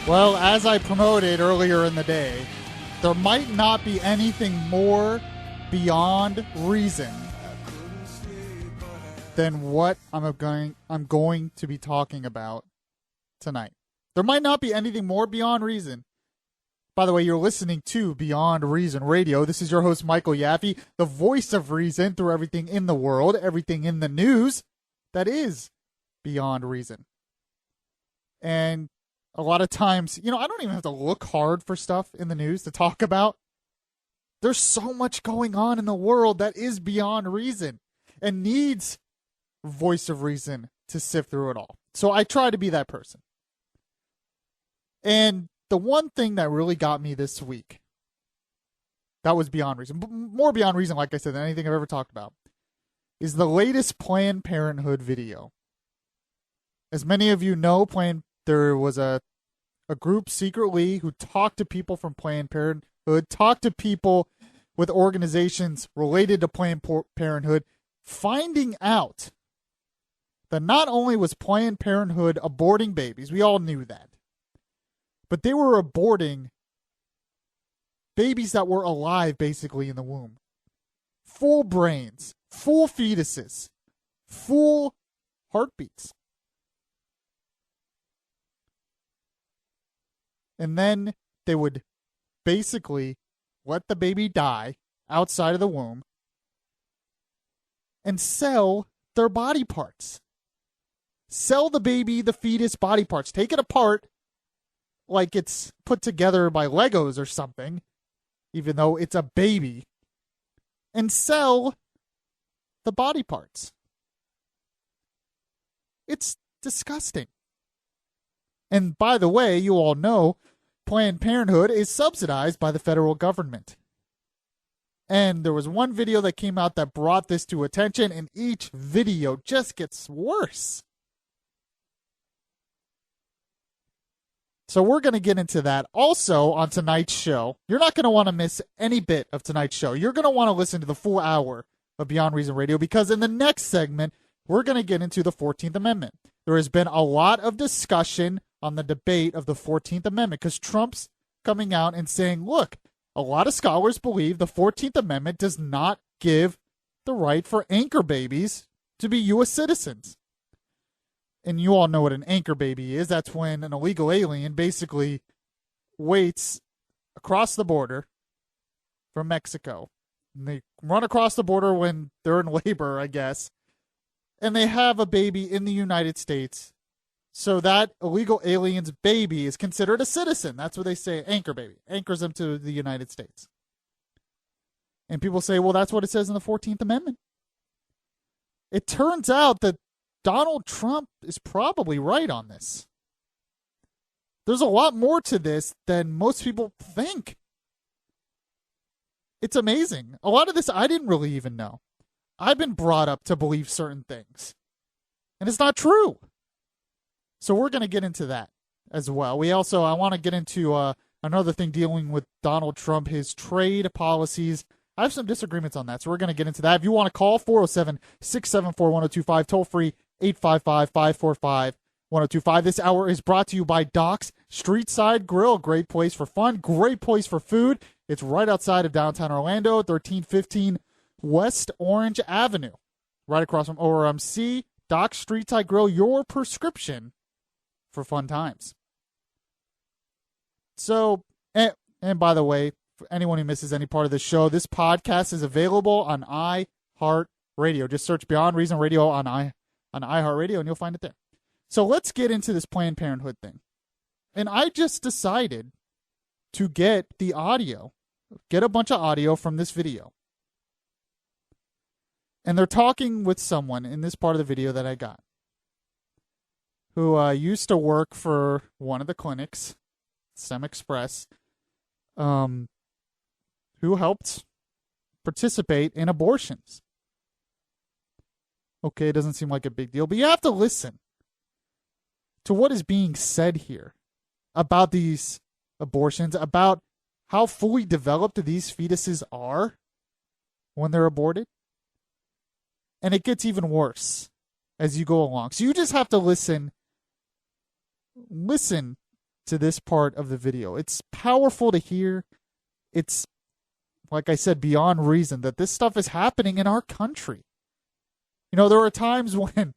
Well, as I promoted earlier in the day, there might not be anything more beyond reason than what I'm going to be talking about tonight. There might not be anything more beyond reason. By the way, you're listening to Beyond Reason Radio. This is your host, Michael Yaffee, the voice of reason through everything in the world, everything in the news that is beyond reason. And a lot of times, I don't even have to look hard for stuff in the news to talk about. There's so much going on in the world that is beyond reason and needs voice of reason to sift through it all. So I try to be that person. And the one thing that really got me this week, that was beyond reason, more beyond reason, like I said, than anything I've ever talked about, is the latest Planned Parenthood video. As many of you know, there was a group secretly who talked to people from Planned Parenthood, talked to people with organizations related to Planned Parenthood, finding out that not only was Planned Parenthood aborting babies, we all knew that, but they were aborting babies that were alive basically in the womb. Full brains, full fetuses, full heartbeats. And then they would basically let the baby die outside of the womb and sell their body parts. Sell the baby, the fetus body parts. Take it apart like it's put together by Legos or something, even though it's a baby, and sell the body parts. It's disgusting. And by the way, you all know Planned Parenthood is subsidized by the federal government. And there was one video that came out that brought this to attention, and each video just gets worse. So we're going to get into that. Also, on tonight's show, you're not going to want to miss any bit of tonight's show. You're going to want to listen to the full hour of Beyond Reason Radio, because in the next segment, we're going to get into the 14th Amendment. There has been a lot of discussion on the debate of the 14th Amendment, because Trump's coming out and saying, look, a lot of scholars believe the 14th Amendment does not give the right for anchor babies to be U.S. citizens. And you all know what an anchor baby is. That's when an illegal alien basically waits across the border from Mexico. And they run across the border when they're in labor, I guess. And they have a baby in the United States. So that illegal alien's baby is considered a citizen. That's what they say, anchor baby. Anchors them to the United States. And people say, well, that's what it says in the 14th Amendment. It turns out that Donald Trump is probably right on this. There's a lot more to this than most people think. It's amazing. A lot of this I didn't really even know. I've been brought up to believe certain things, and it's not true. So we're going to get into that as well. I want to get into another thing dealing with Donald Trump, his trade policies. I have some disagreements on that, so we're going to get into that. If you want to call, 407-674-1025, toll free, 855-545-1025. This hour is brought to you by Doc's Streetside Grill. Great place for fun, great place for food. It's right outside of downtown Orlando, 1315 West Orange Avenue, right across from ORMC. Doc's Streetside Grill, your prescription for fun times. So, and by the way, for anyone who misses any part of the show, this podcast is available on iHeartRadio. Just search Beyond Reason Radio on iHeartRadio, and you'll find it there. So let's get into this Planned Parenthood thing. And I just decided to get the audio, get a bunch of audio from this video. And they're talking with someone in this part of the video that I got, who used to work for one of the clinics, Sem Express, who helped participate in abortions. Okay, it doesn't seem like a big deal, but you have to listen to what is being said here about these abortions, about how fully developed these fetuses are when they're aborted. And it gets even worse as you go along. So you just have to listen to this part of the video. It's powerful to hear. It's, like I said, beyond reason that this stuff is happening in our country. You know, there are times when,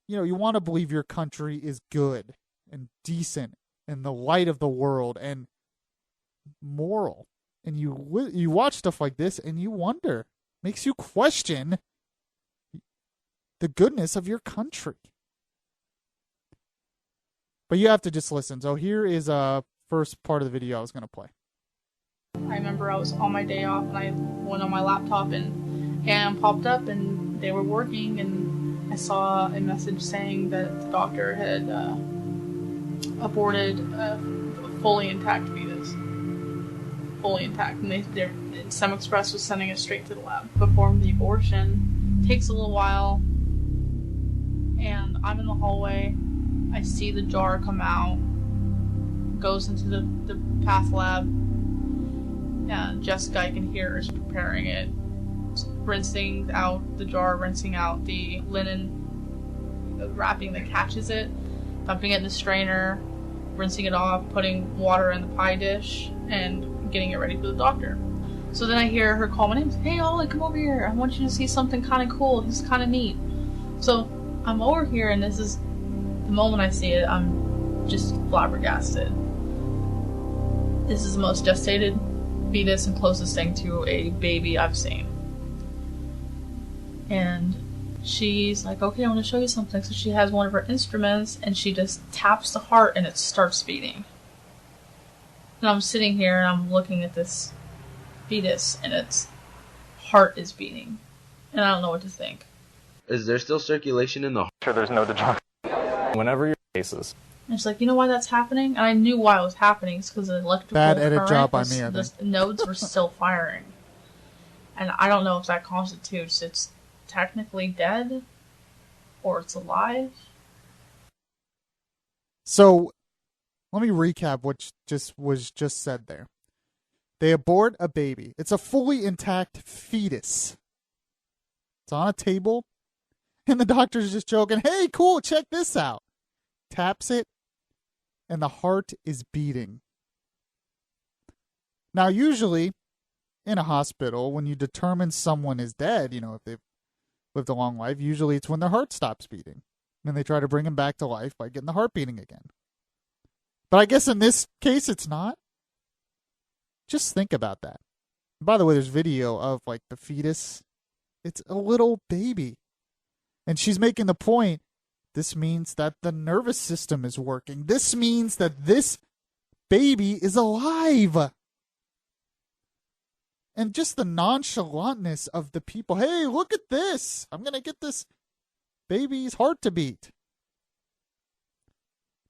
you know, you want to believe your country is good and decent and the light of the world and moral. And you watch stuff like this and you wonder, makes you question the goodness of your country. But you have to just listen. So here is a first part of the video I was going to play. I remember I was on my day off and I went on my laptop and popped up and they were working, and I saw a message saying that the doctor had aborted a fully intact fetus. Fully intact. And Some Express was sending it straight to the lab. Performed the abortion. Takes a little while. And I'm in the hallway. I see the jar come out. Goes into the path lab. And Jessica, I can hear, is preparing it. Rinsing out the jar, rinsing out the linen wrapping that catches it. Dumping it in the strainer. Rinsing it off. Putting water in the pie dish. And getting it ready for the doctor. So then I hear her call my name. Hey, Ollie, come over here. I want you to see something kind of cool. This is kind of neat. So I'm over here, and this is the moment I see it. I'm just flabbergasted. This is the most gestated fetus and closest thing to a baby I've seen. And she's like, okay, I want to show you something. So she has one of her instruments, and she just taps the heart, and it starts beating. And I'm sitting here and I'm looking at this fetus and its heart is beating. And I don't know what to think. Is there still circulation in the heart? Sure, there's no deduction. Whenever your cases. And she's like, you know why that's happening? And I knew why it was happening. It's because the electrical Bad edit current job by me, I think. The nodes were still firing. And I don't know if that constitutes it's technically dead or it's alive. So let me recap what was just said there. They abort a baby. It's a fully intact fetus. It's on a table, and the doctor's just joking, hey, cool, check this out. Taps it, and the heart is beating. Now, usually, in a hospital, when you determine someone is dead, you know, if they've lived a long life, usually it's when their heart stops beating. And they try to bring them back to life by getting the heart beating again. But I guess in this case, it's not. Just think about that. By the way, there's video of like the fetus. It's a little baby. And she's making the point, this means that the nervous system is working. This means that this baby is alive. And just the nonchalantness of the people. Hey, look at this. I'm going to get this baby's heart to beat.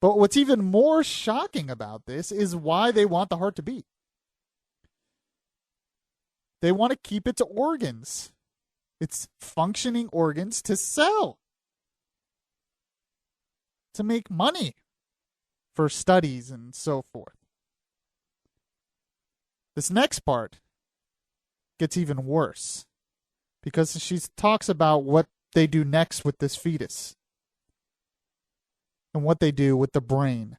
But what's even more shocking about this is why they want the heart to beat. They want to keep its organs, its functioning organs, to sell, to make money for studies and so forth. This next part gets even worse because she talks about what they do next with this fetus. And what they do with the brain.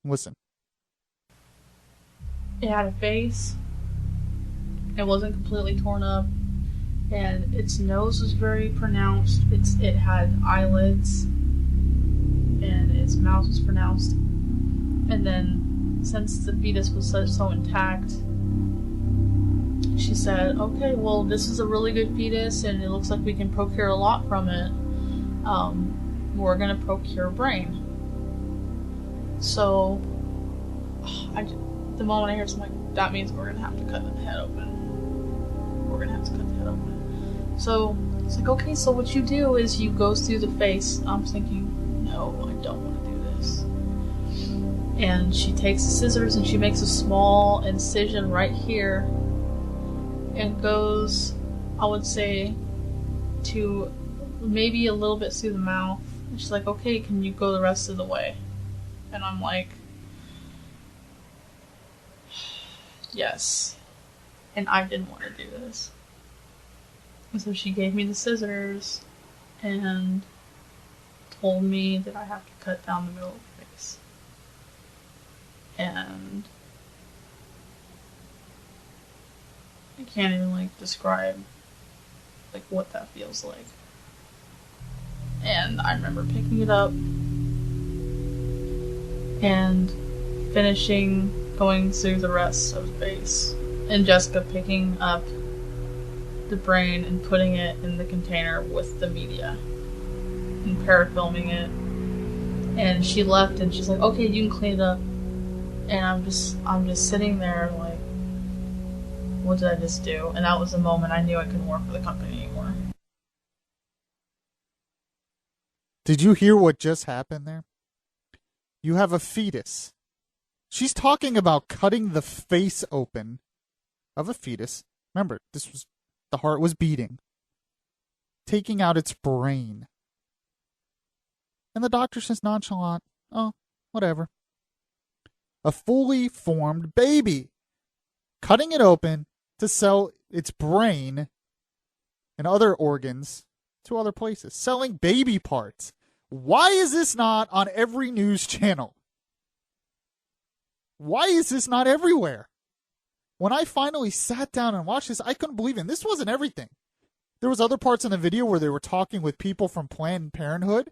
Listen. It had a face. It wasn't completely torn up. And its nose was very pronounced. It had eyelids. And its mouth was pronounced. And then, since the fetus was so intact, she said, okay, well, this is a really good fetus, and it looks like we can procure a lot from it. We're going to procure brain. So, the moment I hear something like, that means we're going to have to cut the head open. We're going to have to cut the head open. So, it's like, okay, so what you do is you go through the face. I'm thinking, no, I don't want to do this. And she takes the scissors and she makes a small incision right here. And goes, I would say, to maybe a little bit through the mouth. And she's like, okay, can you go the rest of the way? And I'm like, yes. And I didn't want to do this. And so she gave me the scissors and told me that I have to cut down the middle of the face. and I can't even like describe like what that feels like. And I remember picking it up and finishing going through the rest of the base, and Jessica picking up the brain and putting it in the container with the media and parafilming it. And she left and she's like, okay, you can clean it up. And I'm just sitting there like, what did I just do? And that was the moment I knew I couldn't work for the company anymore. Did you hear what just happened there? You have a fetus. She's talking about cutting the face open of a fetus. Remember, the heart was beating. Taking out its brain. And the doctor says nonchalant, oh, whatever. A fully formed baby. Cutting it open to sell its brain and other organs to other places. Selling baby parts. Why is this not on every news channel? Why is this not everywhere? When I finally sat down and watched this, I couldn't believe it. And this wasn't everything. There was other parts in the video where they were talking with people from Planned Parenthood.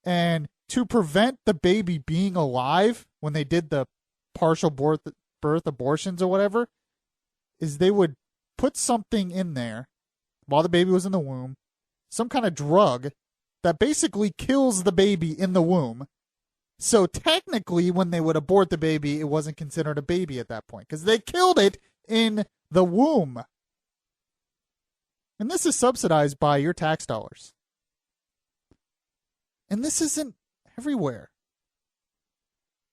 And to prevent the baby being alive when they did the partial birth abortions or whatever, is they would put something in there while the baby was in the womb, some kind of drug that basically kills the baby in the womb. So technically, when they would abort the baby, it wasn't considered a baby at that point because they killed it in the womb. And this is subsidized by your tax dollars. And this isn't everywhere.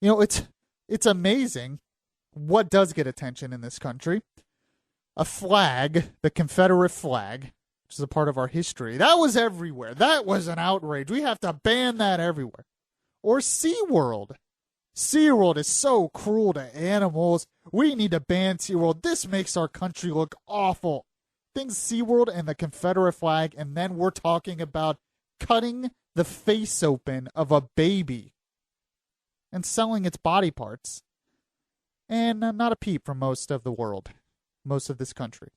You know, it's amazing what does get attention in this country. A flag, the Confederate flag, which is a part of our history, that was everywhere. That was an outrage. We have to ban that everywhere. Or SeaWorld. SeaWorld is so cruel to animals. We need to ban SeaWorld. This makes our country look awful. Things SeaWorld and the Confederate flag, and then we're talking about cutting the face open of a baby and selling its body parts. And not a peep from most of the world, most of this country.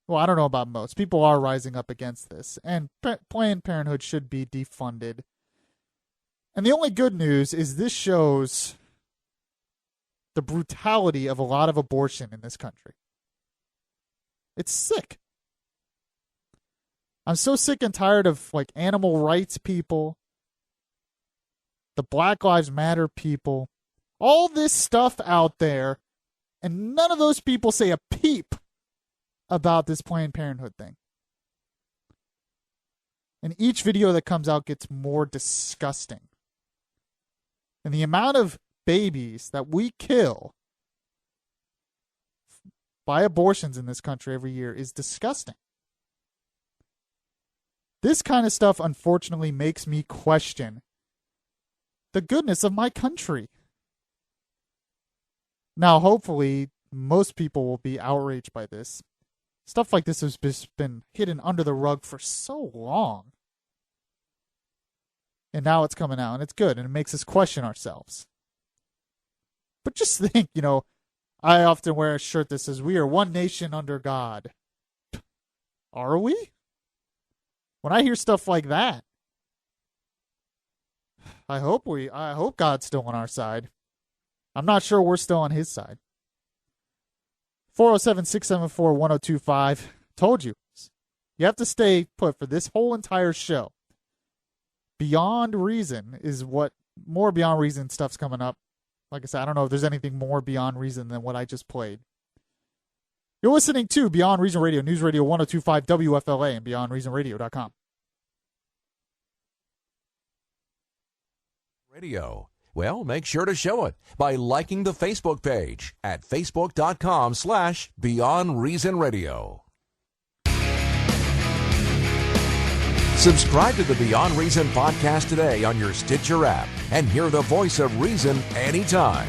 Well, I don't know about most. People are rising up against this, and Planned Parenthood should be defunded. And the only good news is this shows the brutality of a lot of abortion in this country. It's sick. I'm so sick and tired of like animal rights people, the Black Lives Matter people, all this stuff out there, and none of those people say a peep about this Planned Parenthood thing. And each video that comes out gets more disgusting. And the amount of babies that we kill by abortions in this country every year is disgusting. This kind of stuff, unfortunately, makes me question the goodness of my country. Now, hopefully, most people will be outraged by this. Stuff like this has just been hidden under the rug for so long. And now it's coming out, and it's good, and it makes us question ourselves. But just think, I often wear a shirt that says, "We are one nation under God." Are we? When I hear stuff like that, I hope God's still on our side. I'm not sure we're still on his side. 407-674-1025. Told you. You have to stay put for this whole entire show. Beyond Reason is what more Beyond Reason stuff's coming up. Like I said, I don't know if there's anything more Beyond Reason than what I just played. You're listening to Beyond Reason Radio, News Radio 1025 WFLA and BeyondReasonRadio.com. Radio. Well, make sure to show it by liking the Facebook page at facebook.com/Beyond Reason Radio. Subscribe to the Beyond Reason podcast today on your Stitcher app and hear the voice of reason anytime.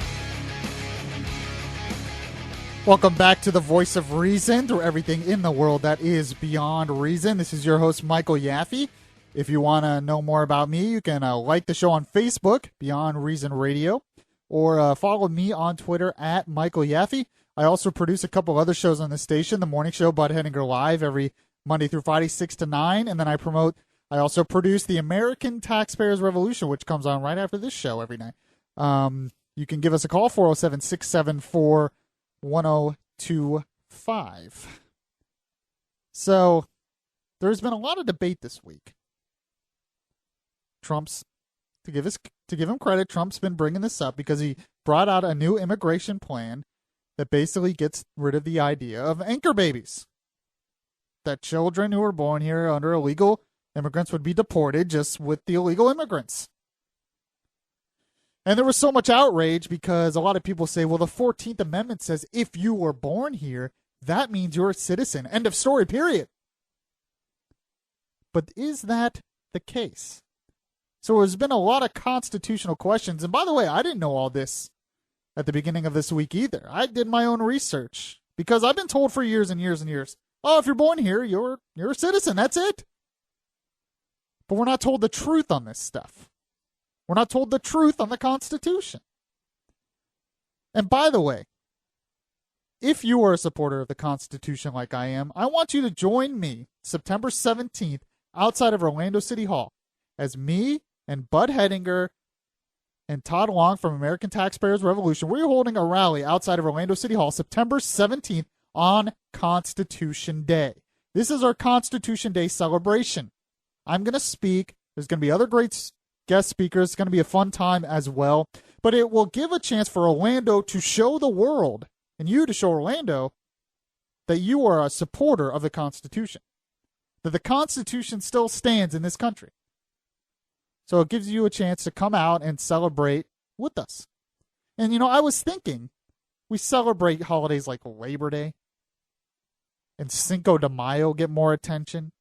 Welcome back to the Voice of Reason, through everything in the world that is beyond reason. This is your host, Michael Yaffee. If you want to know more about me, you can like the show on Facebook, Beyond Reason Radio. or follow me on Twitter at Michael Yaffee. I also produce a couple other shows on the station, the morning show, Bud Henninger Live, every Monday through Friday, 6 to 9. And then I also produce the American Taxpayers Revolution, which comes on right after this show every night. You can give us a call, 407-674-1025. So there's been a lot of debate this week. To give him credit, Trump's been bringing this up because he brought out a new immigration plan that basically gets rid of the idea of anchor babies. That children who are born here under illegal immigrants would be deported just with the illegal immigrants. And there was so much outrage because a lot of people say, well, the 14th Amendment says if you were born here, that means you're a citizen. End of story, period. But is that the case? So there's been a lot of constitutional questions. And by the way, I didn't know all this at the beginning of this week either. I did my own research because I've been told for years and years and years, oh, if you're born here, you're a citizen. That's it. But we're not told the truth on this stuff. We're not told the truth on the Constitution. And by the way, if you are a supporter of the Constitution like I am, I want you to join me September 17th outside of Orlando City Hall as me and Bud Henninger and Todd Long from American Taxpayers Revolution. We're holding a rally outside of Orlando City Hall September 17th on Constitution Day. This is our Constitution Day celebration. I'm going to speak. There's going to be other great guest speakers. It's going to be a fun time as well. But it will give a chance for Orlando to show the world, and you to show Orlando, that you are a supporter of the Constitution. That the Constitution still stands in this country. So it gives you a chance to come out and celebrate with us. And, I was thinking, we celebrate holidays like Labor Day and Cinco de Mayo get more attention.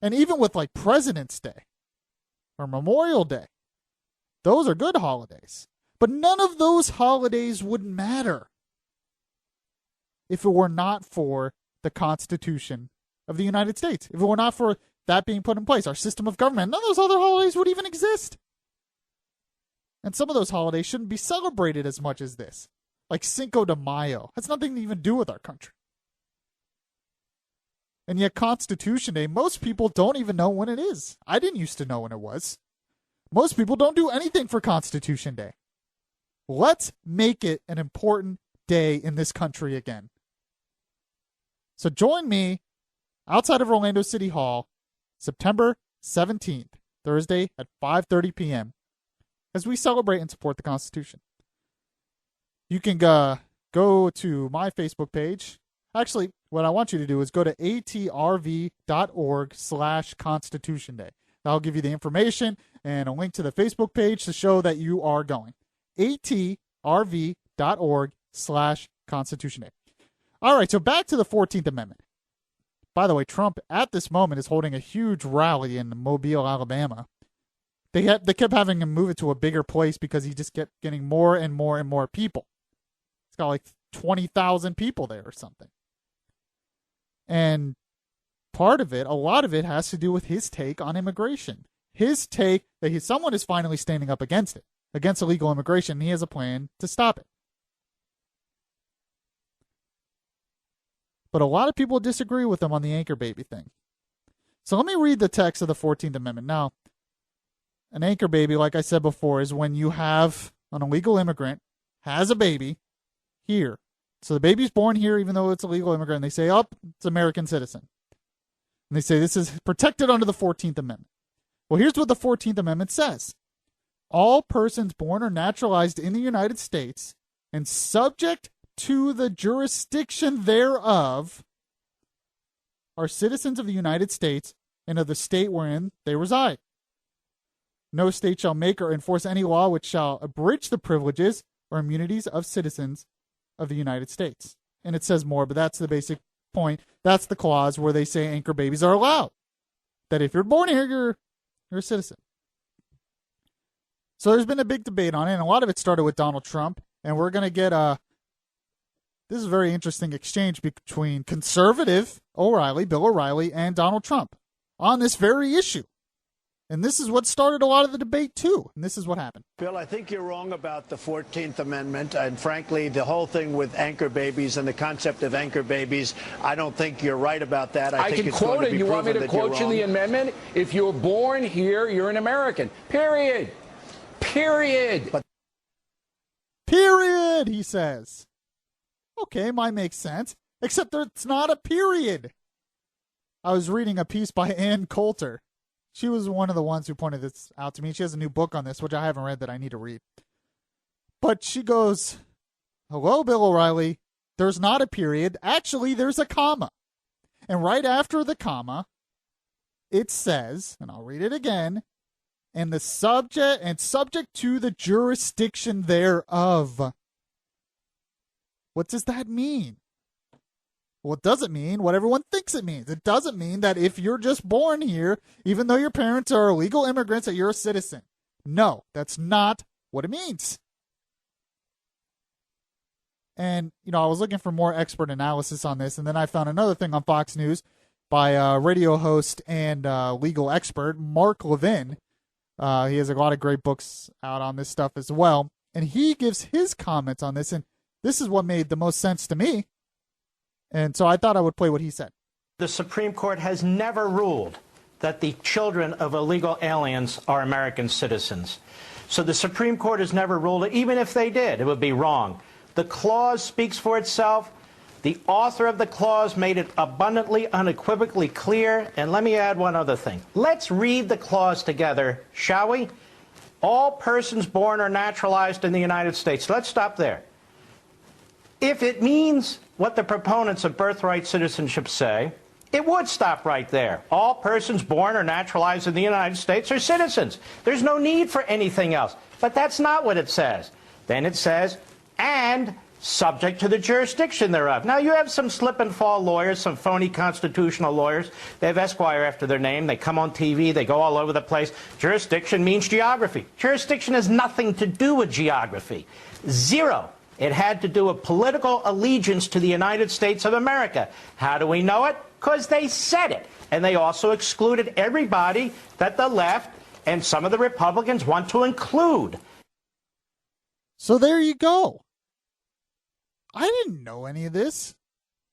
And even with like President's Day or Memorial Day, those are good holidays. But none of those holidays would matter if it were not for the Constitution of the United States. If it were not for that being put in place, our system of government, none of those other holidays would even exist. And some of those holidays shouldn't be celebrated as much as this. Like Cinco de Mayo. Has nothing to even do with our country. And yet Constitution Day, most people don't even know when it is. I didn't used to know when it was. Most people don't do anything for Constitution Day. Let's make it an important day in this country again. So join me outside of Orlando City Hall, September 17th, Thursday at 5:30 p.m. as we celebrate and support the Constitution. You can go to my Facebook page. Actually, what I want you to do is go to atrv.org/Constitution Day. That'll give you the information and a link to the Facebook page to show that you are going. atrv.org/Constitution Day. All right, so back to the 14th Amendment. By the way, Trump at this moment is holding a huge rally in Mobile, Alabama. They kept having him move it to a bigger place because he just kept getting more and more and more people. It's got like 20,000 people there or something. And a lot of it has to do with his take on immigration. His take that someone is finally standing up against it, against illegal immigration, and he has a plan to stop it. But a lot of people disagree with him on the anchor baby thing. So let me read the text of the 14th Amendment. Now, an anchor baby, like I said before, is when you have an illegal immigrant has a baby here. So the baby's born here, even though it's a legal immigrant. They say, it's American citizen. And they say this is protected under the 14th Amendment. Well, here's what the 14th Amendment says. All persons born or naturalized in the United States and subject to the jurisdiction thereof are citizens of the United States and of the state wherein they reside. No state shall make or enforce any law which shall abridge the privileges or immunities of citizens of the United States. And it says more, but that's the basic point. That's the clause where they say anchor babies are allowed. That if you're born here, you're a citizen. So there's been a big debate on it, and a lot of it started with Donald Trump, and we're going to get this is a very interesting exchange between conservative Bill O'Reilly, and Donald Trump on this very issue. And this is what started a lot of the debate, too. And this is what happened. Bill, I think you're wrong about the 14th Amendment. And frankly, the whole thing with anchor babies and the concept of anchor babies, I don't think you're right about that. I think can it's quote going to it. be You want me to quote you the amendment? If you're born here, you're an American. Period. Period. Period, he says. Okay, might make sense. Except that it's not a period. I was reading a piece by Ann Coulter. She was one of the ones who pointed this out to me. She has a new book on this, which I haven't read that I need to read. But she goes, hello, Bill O'Reilly. There's not a period. Actually, there's a comma. And right after the comma, it says, and I'll read it again, and the subject to the jurisdiction thereof. What does that mean? Well, it doesn't mean what everyone thinks it means. It doesn't mean that if you're just born here, even though your parents are illegal immigrants, that you're a citizen. No, that's not what it means. And, I was looking for more expert analysis on this, and then I found another thing on Fox News by radio host and legal expert Mark Levin. He has a lot of great books out on this stuff as well. And he gives his comments on this, and this is what made the most sense to me. And so I thought I would play what he said. The Supreme Court has never ruled that the children of illegal aliens are American citizens. So the Supreme Court has never ruled it. Even if they did, it would be wrong. The clause speaks for itself. The author of the clause made it abundantly, unequivocally clear. And let me add one other thing. Let's read the clause together, shall we? All persons born or naturalized in the United States. Let's stop there. If it means what the proponents of birthright citizenship say, it would stop right there. All persons born or naturalized in the United States are citizens. There's no need for anything else. But that's not what it says. Then it says, and subject to the jurisdiction thereof. Now, you have some slip and fall lawyers, some phony constitutional lawyers. They have Esquire after their name. They come on TV. They go all over the place. Jurisdiction means geography. Jurisdiction has nothing to do with geography. Zero. It had to do with political allegiance to the United States of America. How do we know it? Because they said it. And they also excluded everybody that the left and some of the Republicans want to include. So there you go. I didn't know any of this.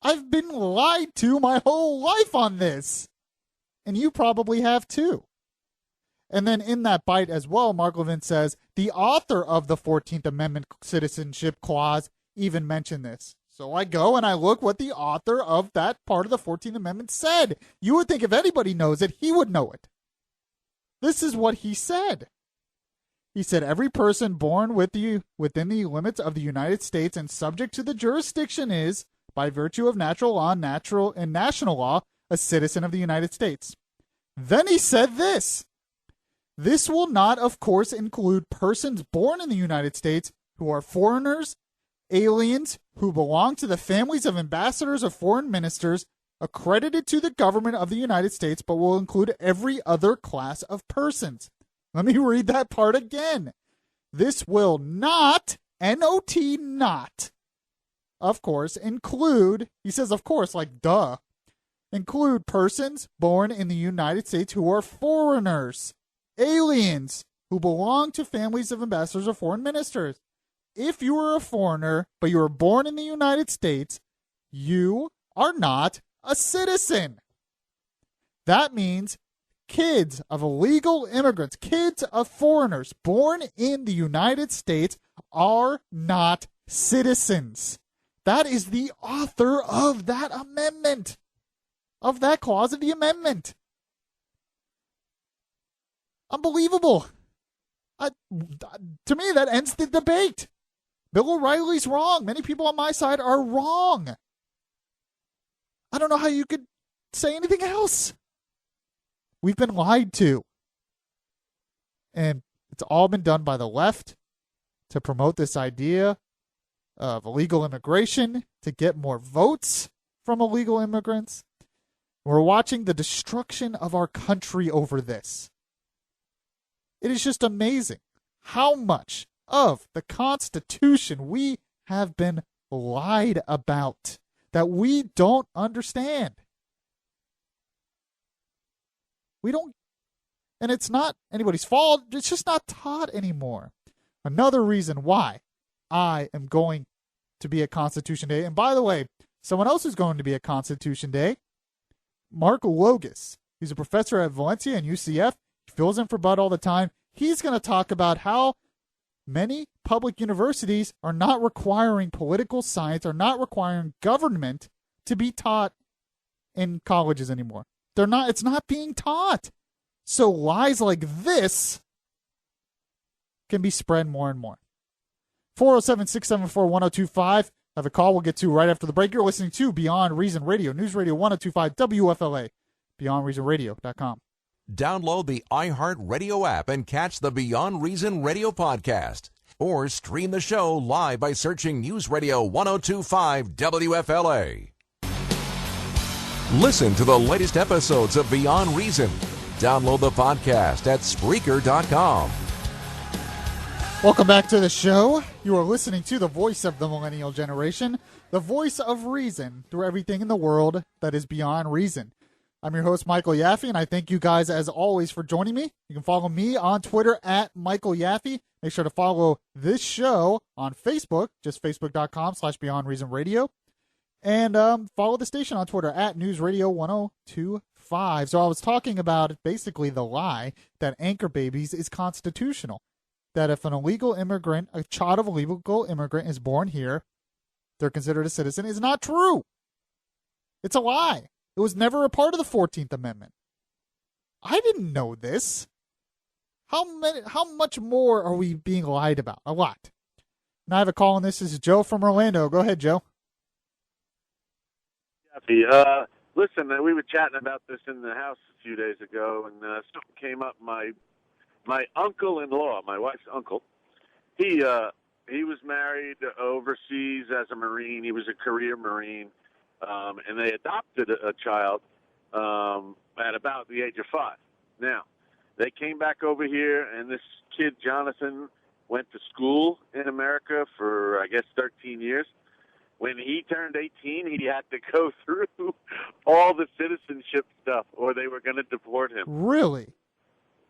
I've been lied to my whole life on this. And you probably have too. And then in that bite as well, Mark Levin says, the author of the 14th Amendment Citizenship Clause even mentioned this. So I go and I look what the author of that part of the 14th Amendment said. You would think if anybody knows it, he would know it. This is what he said. He said, every person born within the limits of the United States and subject to the jurisdiction is, by virtue of natural law, and national law, a citizen of the United States. Then he said this. This will not, of course, include persons born in the United States who are foreigners, aliens who belong to the families of ambassadors or foreign ministers accredited to the government of the United States, but will include every other class of persons. Let me read that part again. This will not, N-O-T, not, of course, include, he says, of course, like duh, include persons born in the United States who are foreigners, aliens who belong to families of ambassadors or foreign ministers. If you are a foreigner, but you were born in the United States, you are not a citizen. That means kids of illegal immigrants, kids of foreigners born in the United States are not citizens. That is the author of that amendment, of that clause of the amendment. Unbelievable. To me, that ends the debate. Bill O'Reilly's wrong. Many people on my side are wrong. I don't know how you could say anything else. We've been lied to. And it's all been done by the left to promote this idea of illegal immigration, to get more votes from illegal immigrants. We're watching the destruction of our country over this. It is just amazing how much of the Constitution we have been lied about that we don't understand. And it's not anybody's fault. It's just not taught anymore. Another reason why I am going to be at Constitution Day. And by the way, someone else who's going to be at Constitution Day, Mark Logus. He's a professor at Valencia and UCF. He fills in for Bud all the time. He's going to talk about how many public universities are not requiring political science, are not requiring government to be taught in colleges anymore. They're not. It's not being taught. So lies like this can be spread more and more. 407-674-1025. Have a call we'll get to right after the break. You're listening to Beyond Reason Radio, News Radio 1025 WFLA, BeyondReasonRadio.com. Download the iHeartRadio app and catch the Beyond Reason Radio podcast. Or stream the show live by searching News Radio 1025 WFLA. Listen to the latest episodes of Beyond Reason. Download the podcast at Spreaker.com. Welcome back to the show. You are listening to the voice of the millennial generation, the voice of reason through everything in the world that is beyond reason. I'm your host, Michael Yaffee, and I thank you guys, as always, for joining me. You can follow me on Twitter at Michael Yaffee. Make sure to follow this show on Facebook, just facebook.com/BeyondReasonRadio. And follow the station on Twitter at News Radio 1025. So I was talking about basically the lie that anchor babies is constitutional. That if an illegal immigrant, a child of a legal immigrant is born here, they're considered a citizen is not true. It's a lie. It was never a part of the 14th Amendment. I didn't know this. How much more are we being lied about? A lot. And I have a call on this. This is Joe from Orlando. Go ahead, Joe. Listen, we were chatting about this in the house a few days ago, and something came up. My uncle-in-law, my wife's uncle, he was married overseas as a Marine. He was a career Marine, and they adopted a child at about the age of 5. Now, they came back over here, and this kid, Jonathan, went to school in America for, I guess, 13 years. When he turned 18, he had to go through all the citizenship stuff, or they were going to deport him. Really?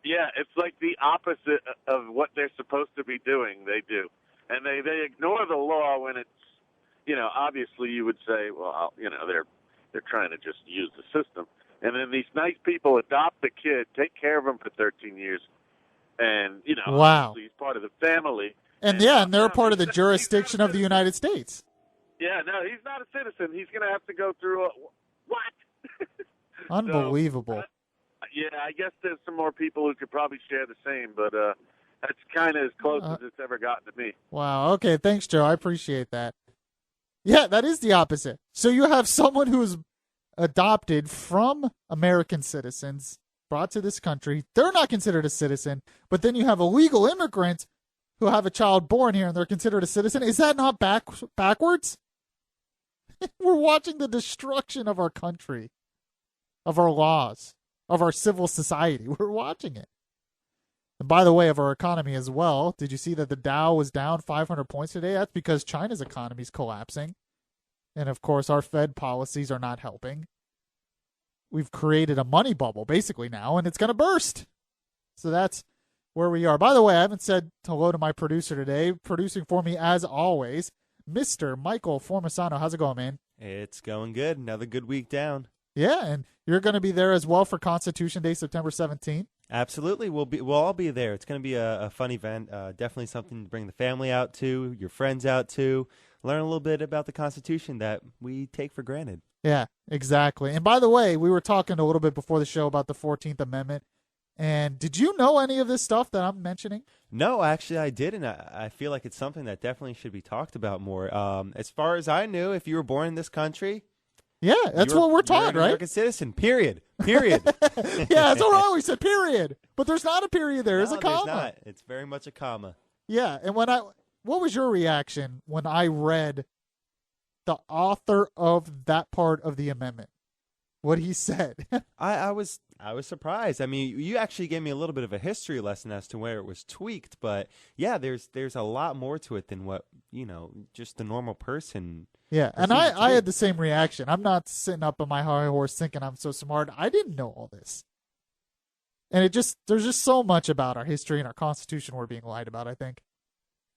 Yeah, it's like the opposite of what they're supposed to be doing, they do. And they ignore the law when it's, obviously you would say, well, they're trying to just use the system. And then these nice people adopt the kid, take care of him for 13 years, and, wow. Obviously he's part of the family. And they're part of the jurisdiction of the United States. Yeah, no, he's not a citizen. He's going to have to go through what? Unbelievable. Yeah, I guess there's some more people who could probably share the same, but that's kind of as close as it's ever gotten to me. Wow. Okay, thanks, Joe. I appreciate that. Yeah, that is the opposite. So you have someone who is adopted from American citizens, brought to this country. They're not considered a citizen, but then you have illegal immigrants who have a child born here and they're considered a citizen. Is that not backwards? We're watching the destruction of our country, of our laws, of our civil society. We're watching it. And by the way, of our economy as well. Did you see that the Dow was down 500 points today? That's because China's economy is collapsing. And of course, our Fed policies are not helping. We've created a money bubble basically now, and it's going to burst. So that's where we are. By the way, I haven't said hello to my producer today. Producing for me, as always, Mr. Michael Formisano. How's it going, man? It's going good. Another good week down. Yeah, and you're going to be there as well for Constitution Day, September 17th. Absolutely. We'll all be there. It's going to be a fun event. Definitely something to bring the family out to, your friends out to, learn a little bit about the Constitution that we take for granted. Yeah, exactly. And by the way, we were talking a little bit before the show about the 14th Amendment. And did you know any of this stuff that I'm mentioning? No, actually I didn't. I feel like it's something that definitely should be talked about more. As far as I knew, if you were born in this country, yeah, that's what we're taught, you're an right? American citizen, period. Yeah, that's what I always said, period. But there's not a period there. There's a comma. There's not. It's very much a comma. Yeah, and what was your reaction when I read the author of that part of the amendment? What he said. I was surprised. I mean, you actually gave me a little bit of a history lesson as to where it was tweaked, but yeah, there's a lot more to it than what, just the normal person. Yeah, and I had the same reaction. I'm not sitting up on my high horse thinking I'm so smart. I didn't know all this. And there's just so much about our history and our Constitution we're being lied about, I think.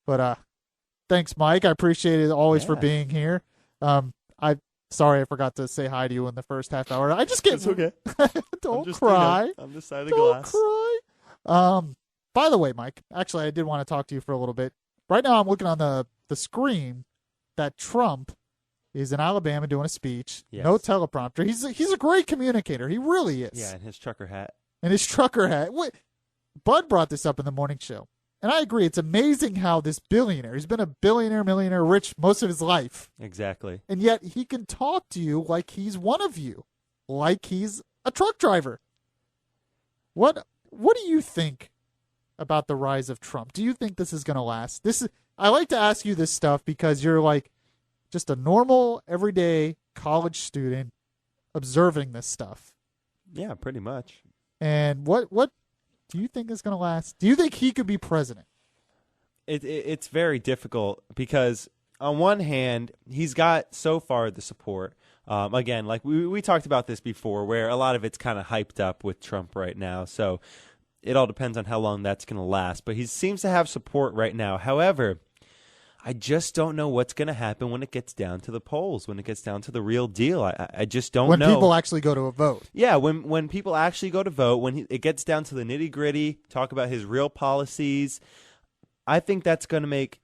But thanks, Mike. I appreciate it always for being here. Sorry I forgot to say hi to you in the first half hour. I just get It's okay. Don't cry. I'm the side of the glass. Don't cry. By the way, Mike, actually I did want to talk to you for a little bit. Right now I'm looking on the screen that Trump is in Alabama doing a speech. Yes. No teleprompter. He's a great communicator. He really is. Yeah, and his trucker hat. And his trucker hat. Bud brought this up in the morning show. And I agree. It's amazing how this billionaire, he's been a billionaire, millionaire, rich most of his life. Exactly. And yet he can talk to you like he's one of you, like he's a truck driver. What do you think about the rise of Trump? Do you think this is going to last? I like to ask you this stuff because you're like just a normal, everyday college student observing this stuff. Yeah, pretty much. And what do you think is going to last? Do you think he could be president? It's very difficult because on one hand, he's got so far the support. Again, like we talked about this before, where a lot of it's kind of hyped up with Trump right now. So it all depends on how long that's going to last. But he seems to have support right now. However, I just don't know what's going to happen when it gets down to the polls, when it gets down to the real deal. I just don't know. When people actually go to a vote. Yeah, when people actually go to vote, when it gets down to the nitty-gritty, talk about his real policies, I think that's going to make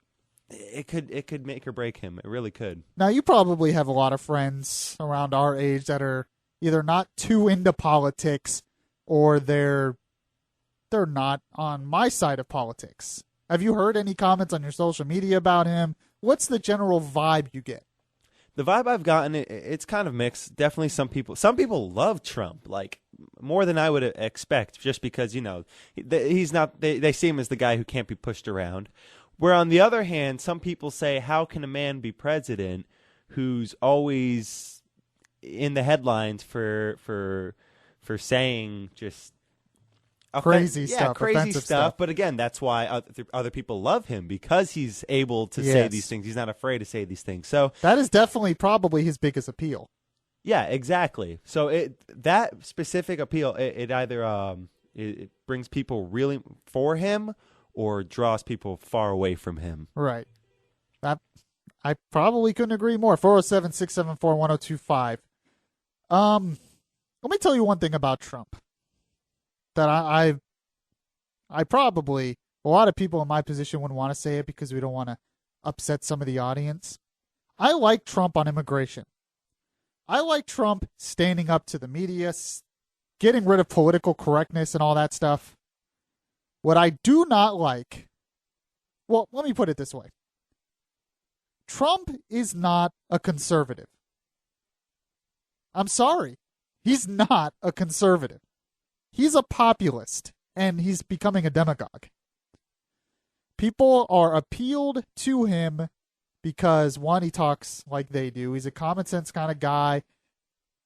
it could make or break him. It really could. Now, you probably have a lot of friends around our age that are either not too into politics or they're not on my side of politics. Have you heard any comments on your social media about him? What's the general vibe you get? The vibe I've gotten, it's kind of mixed. Definitely some people love Trump, like more than I would expect, just because, he's not, they see him as the guy who can't be pushed around. Where on the other hand, some people say, how can a man be president who's always in the headlines for saying just crazy stuff, crazy stuff. stuff. But again, that's why other people love him, because he's able to say these things. He's not afraid to say these things. So that is definitely probably his biggest appeal. Yeah, exactly. So that specific appeal, it either it brings people really for him or draws people far away from him. Right. I probably couldn't agree more. 407-674-1025. Let me tell you one thing about Trump. That I probably, a lot of people in my position wouldn't want to say it because we don't want to upset some of the audience. I like Trump on immigration. I like Trump standing up to the media, getting rid of political correctness and all that stuff. What I do not like, well, let me put it this way. Trump is not a conservative. I'm sorry. He's not a conservative. He's a populist, and he's becoming a demagogue. People are appealed to him because, one, he talks like they do. He's a common sense kind of guy.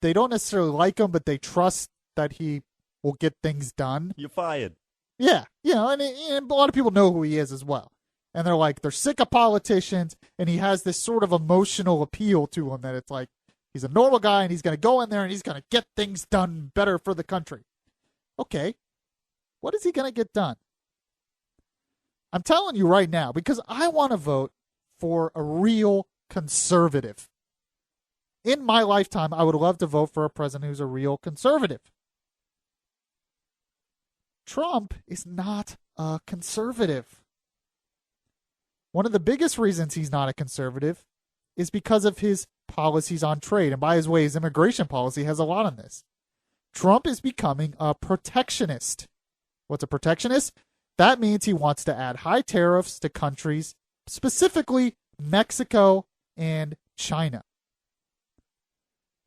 They don't necessarily like him, but they trust that he will get things done. You're fired. Yeah, and a lot of people know who he is as well. And they're sick of politicians, and he has this sort of emotional appeal to him that it's like he's a normal guy, and he's going to go in there, and he's going to get things done better for the country. Okay, what is he going to get done? I'm telling you right now, because I want to vote for a real conservative. In my lifetime, I would love to vote for a president who's a real conservative. Trump is not a conservative. One of the biggest reasons he's not a conservative is because of his policies on trade. And by his way, his immigration policy has a lot on this. Trump is becoming a protectionist. What's a protectionist? That means he wants to add high tariffs to countries, specifically Mexico and China.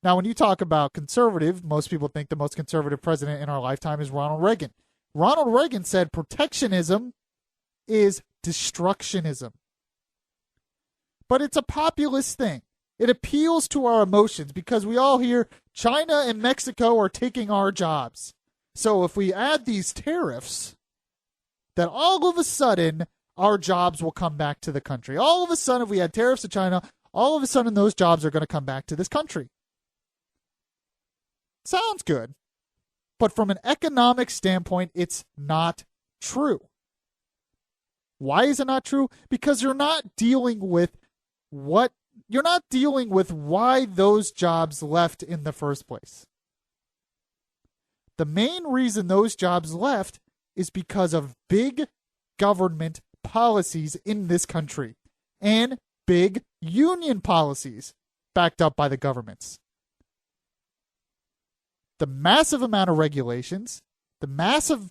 Now, when you talk about conservative, most people think the most conservative president in our lifetime is Ronald Reagan. Ronald Reagan said protectionism is destructionism. But it's a populist thing. It appeals to our emotions because we all hear China and Mexico are taking our jobs. So if we add these tariffs, then all of a sudden our jobs will come back to the country. All of a sudden, if we add tariffs to China, all of a sudden those jobs are going to come back to this country. Sounds good. But from an economic standpoint, it's not true. Why is it not true? Because you're not dealing with why those jobs left in the first place. The main reason those jobs left is because of big government policies in this country and big union policies backed up by the governments. The massive amount of regulations, the massive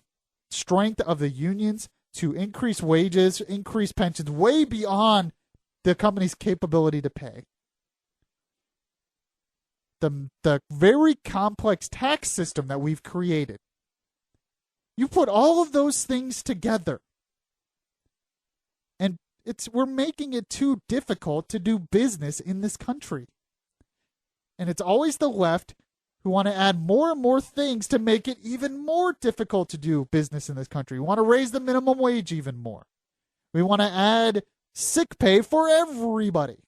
strength of the unions to increase wages, increase pensions way beyond the company's capability to pay. The very complex tax system that we've created. You put all of those things together, and we're making it too difficult to do business in this country. And it's always the left who want to add more and more things to make it even more difficult to do business in this country. We want to raise the minimum wage even more. We want to add sick pay for everybody.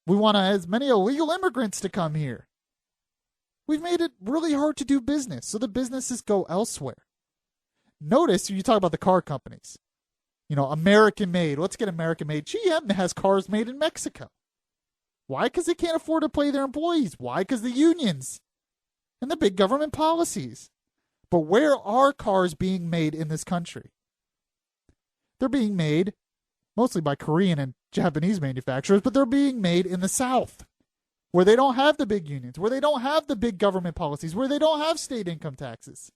We want as many illegal immigrants to come here. We've made it really hard to do business, so the businesses go elsewhere. Notice you talk about the car companies. American made. Let's get American made. GM has cars made in Mexico. Why? Because they can't afford to pay their employees. Why? Because the unions and the big government policies. But where are cars being made in this country? They're being made mostly by Korean and Japanese manufacturers, but they're being made in the South, where they don't have the big unions, where they don't have the big government policies, where they don't have state income taxes.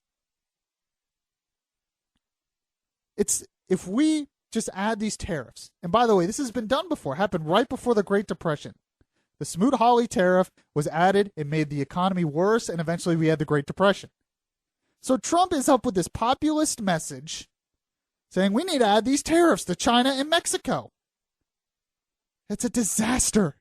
If we just add these tariffs, and by the way, this has been done before, happened right before the Great Depression. The Smoot-Hawley tariff was added, it made the economy worse, and eventually we had the Great Depression. So Trump is up with this populist message saying we need to add these tariffs to China and Mexico. It's a disaster.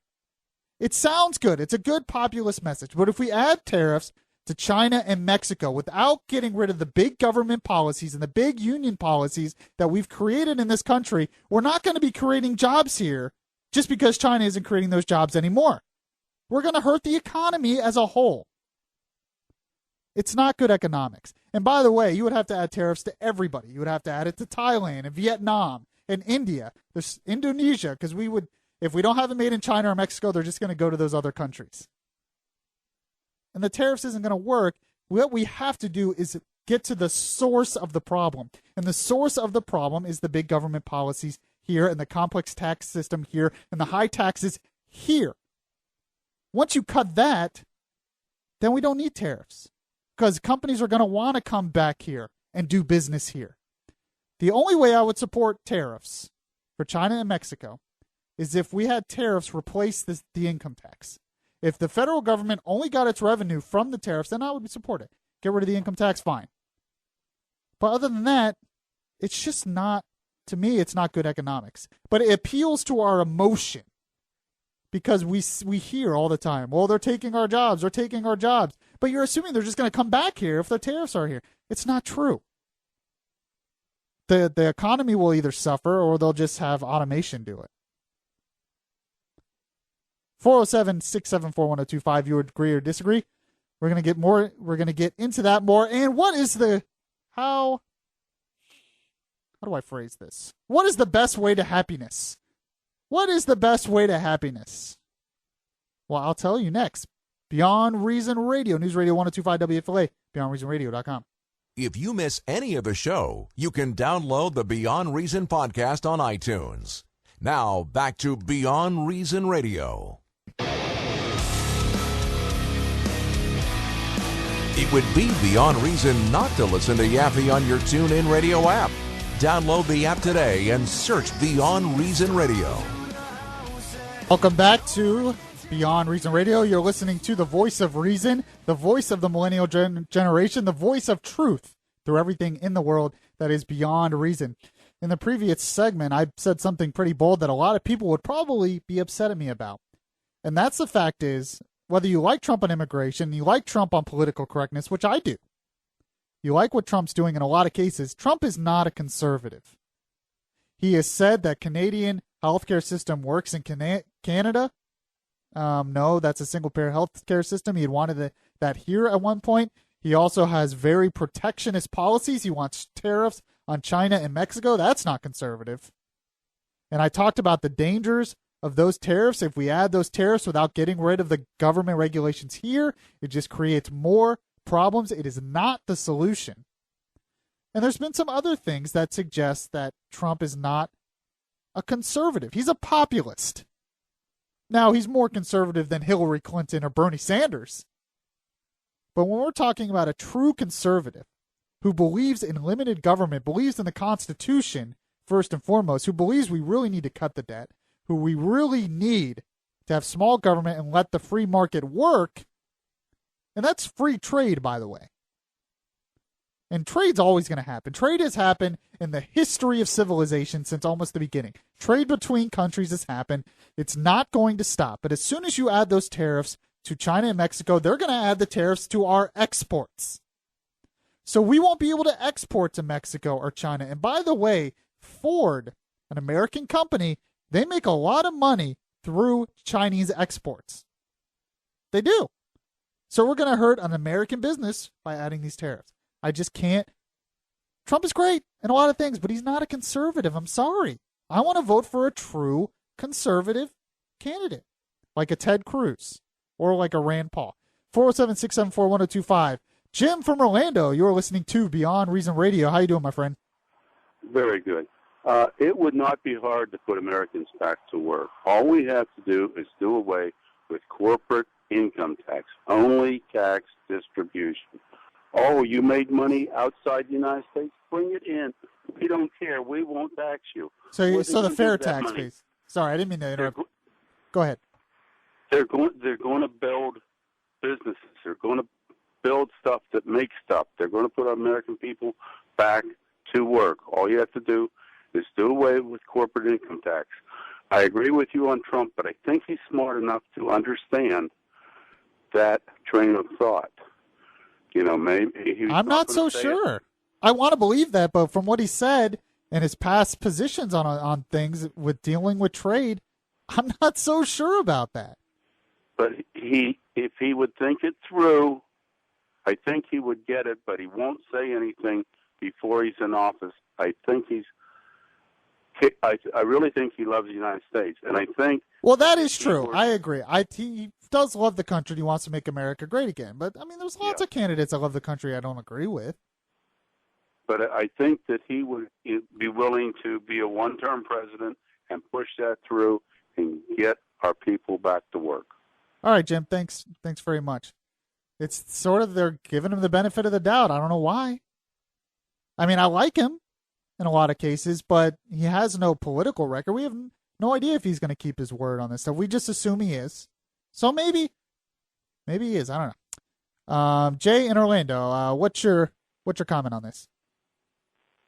It sounds good. It's a good populist message. But if we add tariffs to China and Mexico without getting rid of the big government policies and the big union policies that we've created in this country, we're not going to be creating jobs here just because China isn't creating those jobs anymore. We're going to hurt the economy as a whole. It's not good economics. And by the way, you would have to add tariffs to everybody. You would have to add it to Thailand and Vietnam and India. There's Indonesia, because if we don't have it made in China or Mexico, they're just going to go to those other countries. And the tariffs isn't going to work. What we have to do is get to the source of the problem. And the source of the problem is the big government policies here and the complex tax system here and the high taxes here. Once you cut that, then we don't need tariffs, because companies are going to want to come back here and do business here. The only way I would support tariffs for China and Mexico is if we had tariffs replace the income tax. If the federal government only got its revenue from the tariffs, then I would support it. Get rid of the income tax, fine. But other than that, it's just not, to me, it's not good economics. But it appeals to our emotion, because we hear all the time, well, they're taking our jobs, But you're assuming they're just going to come back here if the tariffs are here. It's not true. The economy will either suffer or they'll just have automation do it. 407-674-1025. You agree or disagree? We're going to get more. We're going to get into that more. And what is how do I phrase this? What is the best way to happiness? What is the best way to happiness? Well, I'll tell you next. Beyond Reason Radio, News Radio 102.5 WFLA, BeyondReasonRadio.com. If you miss any of the show, you can download the Beyond Reason podcast on iTunes. Now, back to Beyond Reason Radio. It would be beyond reason not to listen to Yaffee on your TuneIn Radio app. Download the app today and search Beyond Reason Radio. Welcome back to Beyond Reason Radio. You're listening to the voice of reason, the voice of the millennial generation, the voice of truth through everything in the world that is beyond reason. In the previous segment, I said something pretty bold that a lot of people would probably be upset at me about. And that's the fact is, whether you like Trump on immigration, you like Trump on political correctness, which I do, you like what Trump's doing in a lot of cases, Trump is not a conservative. He has said that Canadian healthcare system works in Canada. No, that's a single-payer healthcare system. He had wanted that here at one point. He also has very protectionist policies. He wants tariffs on China and Mexico. That's not conservative. And I talked about the dangers of those tariffs. If we add those tariffs without getting rid of the government regulations here, it just creates more problems. It is not the solution. And there's been some other things that suggest that Trump is not a conservative. He's a populist. Now, he's more conservative than Hillary Clinton or Bernie Sanders. But when we're talking about a true conservative who believes in limited government, believes in the Constitution, first and foremost, who believes we really need to cut the debt, who we really need to have small government and let the free market work, and that's free trade, by the way. And trade's always going to happen. Trade has happened in the history of civilization since almost the beginning. Trade between countries has happened. It's not going to stop. But as soon as you add those tariffs to China and Mexico, they're going to add the tariffs to our exports. So we won't be able to export to Mexico or China. And by the way, Ford, an American company, they make a lot of money through Chinese exports. They do. So we're going to hurt an American business by adding these tariffs. I just can't. Trump is great in a lot of things, but he's not a conservative. I'm sorry. I want to vote for a true conservative candidate, like a Ted Cruz or like a Rand Paul. 407-674-1025. Jim from Orlando, you're listening to Beyond Reason Radio. How you doing, my friend? Very good. It would not be hard to put Americans back to work. All we have to do is do away with corporate income tax, only tax distribution. Oh, you made money outside the United States? Bring it in. We don't care. We won't tax you. So the fair tax base. Sorry, I didn't mean to interrupt. Go ahead. They're going to build businesses. They're going to build stuff that makes stuff. They're going to put American people back to work. All you have to do is do away with corporate income tax. I agree with you on Trump, but I think he's smart enough to understand that train of thought. You know, maybe I'm not so sure. I want to believe that, but from what he said and his past positions on things with dealing with trade, I'm not so sure about that. But if he would think it through, I think he would get it, but he won't say anything before he's in office. I really think he loves the United States, and I think. Well, that is true. I agree. He does love the country. He wants to make America great again. But I mean, there's lots of candidates that love the country I don't agree with. But I think that he would be willing to be a one-term president and push that through and get our people back to work. All right, Jim. Thanks very much. It's sort of they're giving him the benefit of the doubt. I don't know why. I mean, I like him in a lot of cases, but he has no political record. We have no idea if he's going to keep his word on this stuff. We just assume he is. So maybe he is. I don't know. Jay in Orlando, what's your comment on this?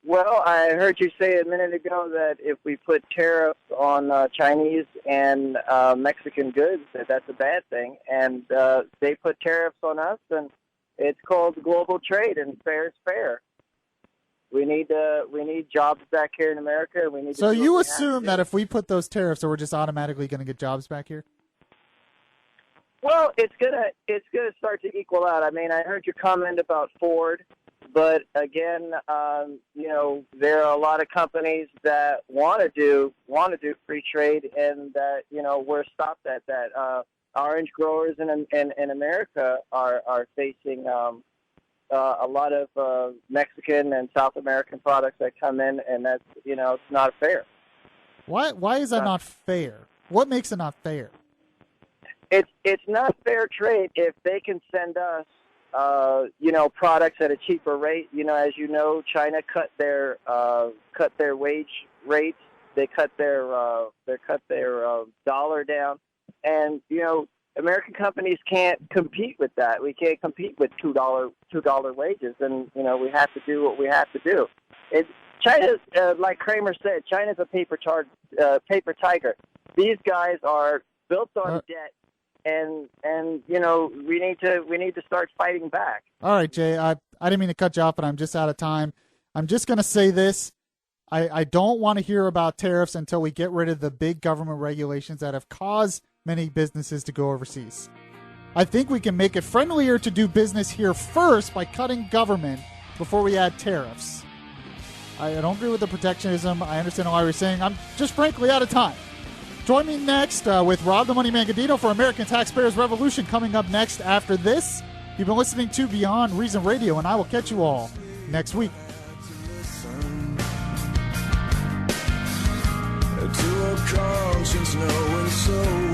Well, I heard you say a minute ago that if we put tariffs on Chinese and Mexican goods, that's a bad thing. And they put tariffs on us, and it's called global trade, and fair is fair. We need jobs back here in America. We need. So you assume that if we put those tariffs, that we're just automatically going to get jobs back here? Well, it's gonna start to equal out. I mean, I heard your comment about Ford, but again, there are a lot of companies that want to do free trade, and that we're stopped at that. Orange growers in America are facing a lot of Mexican and South American products that come in, and that's it's not fair. Why is that not fair? What makes it not fair? It's not fair trade if they can send us products at a cheaper rate. As you know, China cut their wage rates. They cut their dollar down, and American companies can't compete with that. We can't compete with $2 wages, and we have to do what we have to do. China's like Kramer said, China's a paper tiger. These guys are built on debt, and we need to start fighting back. All right, Jay. I didn't mean to cut you off, but I'm just out of time. I'm just going to say this. I don't want to hear about tariffs until we get rid of the big government regulations that have caused many businesses to go overseas. I think we can make it friendlier to do business here first by cutting government before we add tariffs. I don't agree with the protectionism. I understand why you're saying. I'm just frankly out of time. Join me next with Rob the Money Man Gadino for American Taxpayers Revolution coming up next after this. You've been listening to Beyond Reason Radio, and I will catch you all next week. To a conscience knowing so